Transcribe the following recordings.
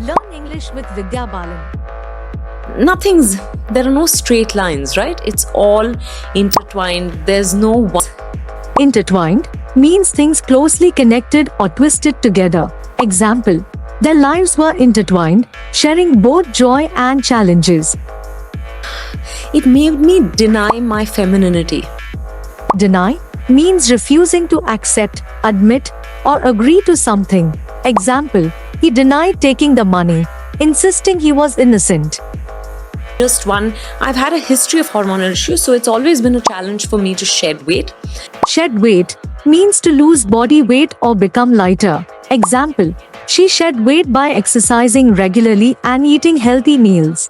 Learn English with Vidya Balan. There are no straight lines, right? It's all intertwined. There's no one. Intertwined means things closely connected or twisted together. Example, their lives were intertwined, sharing both joy and challenges. It made me deny my femininity. Deny means refusing to accept, admit, or agree to something. Example, he denied taking the money, insisting he was innocent. Just one, I've had a history of hormonal issues, so it's always been a challenge for me to shed weight. Shed weight means to lose body weight or become lighter. Example, she shed weight by exercising regularly and eating healthy meals.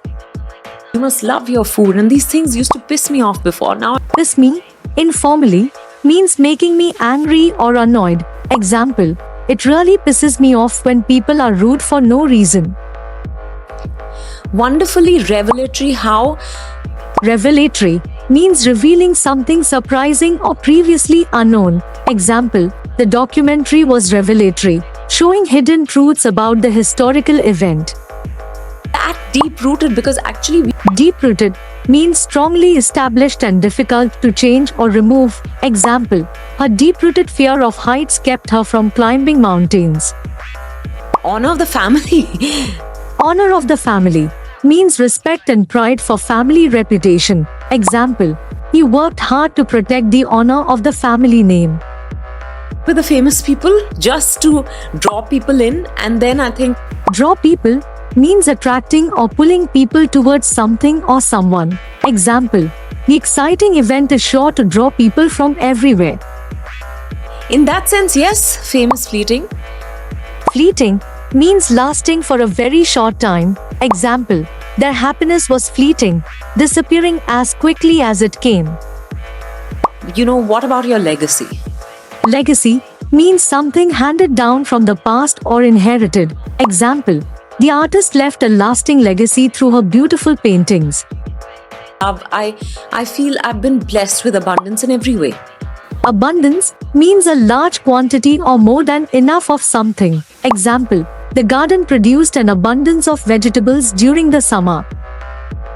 You must love your food, and these things used to piss me off before. Now, Piss me, informally, means making me angry or annoyed. Example, it really pisses me off when people are rude for no reason. wonderfully revelatory how Revelatory means revealing something surprising or previously unknown. Example, the documentary was revelatory, showing hidden truths about the historical event. that deep-rooted, because actually Deep-rooted means strongly established and difficult to change or remove. Example, her deep-rooted fear of heights kept her from climbing mountains. honor of the family. Honor of the family means respect and pride for family reputation. Example, he worked hard to protect the honor of the family name. With the famous people, just to draw people in, and then I think Draw people means attracting or pulling people towards something or someone. Example, the exciting event is sure to draw people from everywhere. in that sense, yes, famous fleeting. Fleeting means lasting for a very short time. Example, their happiness was fleeting, disappearing as quickly as it came. What about your legacy? Legacy means something handed down from the past or inherited. Example, the artist left a lasting legacy through her beautiful paintings. I feel I've been blessed with abundance in every way. Abundance means a large quantity or more than enough of something. Example, the garden produced an abundance of vegetables during the summer.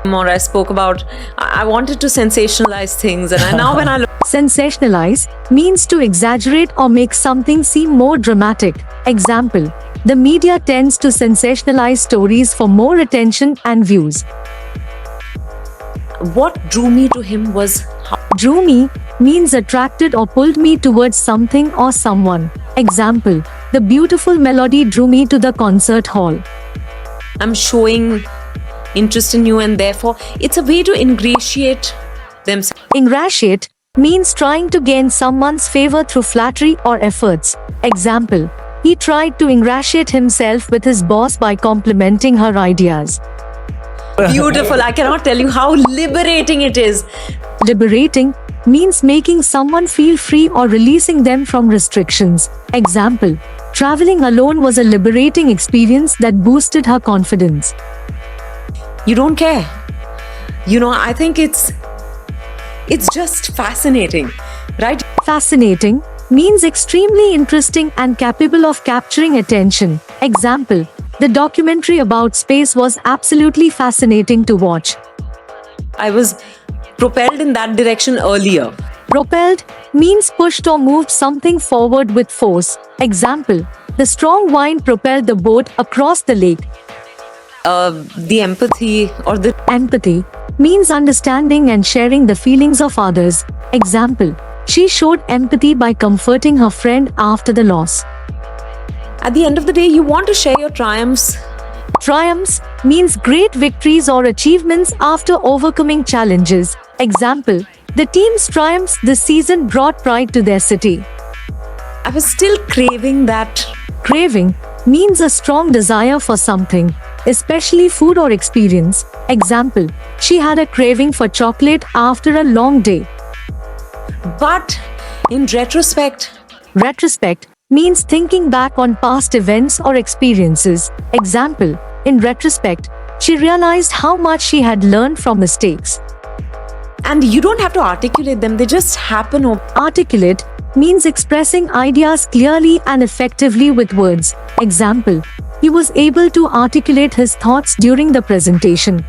More I spoke about, I wanted to sensationalize things, and now when I look, Sensationalize means to exaggerate or make something seem more dramatic. Example, the media tends to sensationalize stories for more attention and views. what drew me to him was how Drew me means attracted or pulled me towards something or someone. Example, the beautiful melody drew me to the concert hall. I'm showing interest in you, and therefore it's a way to ingratiate themselves. Ingratiate means trying to gain someone's favor through flattery or efforts. Example, he tried to ingratiate himself with his boss by complimenting her ideas. Beautiful. I cannot tell you how liberating it is. Liberating means making someone feel free or releasing them from restrictions. Example, traveling alone was a liberating experience that boosted her confidence. You don't care. I think it's just fascinating, right? Fascinating means extremely interesting and capable of capturing attention. Example, the documentary about space was absolutely fascinating to watch. I was propelled in that direction earlier. Propelled means pushed or moved something forward with force. Example, the strong wind propelled the boat across the lake. The empathy or the Empathy means understanding and sharing the feelings of others. Example, she showed empathy by comforting her friend after the loss. at the end of the day, you want to share your triumphs. Triumphs means great victories or achievements after overcoming challenges. Example, the team's triumphs this season brought pride to their city. I was still craving that. Craving means a strong desire for something, especially food or experience. Example, she had a craving for chocolate after a long day. But in retrospect, Retrospect means thinking back on past events or experiences. Example, in retrospect, she realized how much she had learned from mistakes. and you don't have to articulate them, they just happen. Articulate means expressing ideas clearly and effectively with words. Example, He was able to articulate his thoughts during the presentation.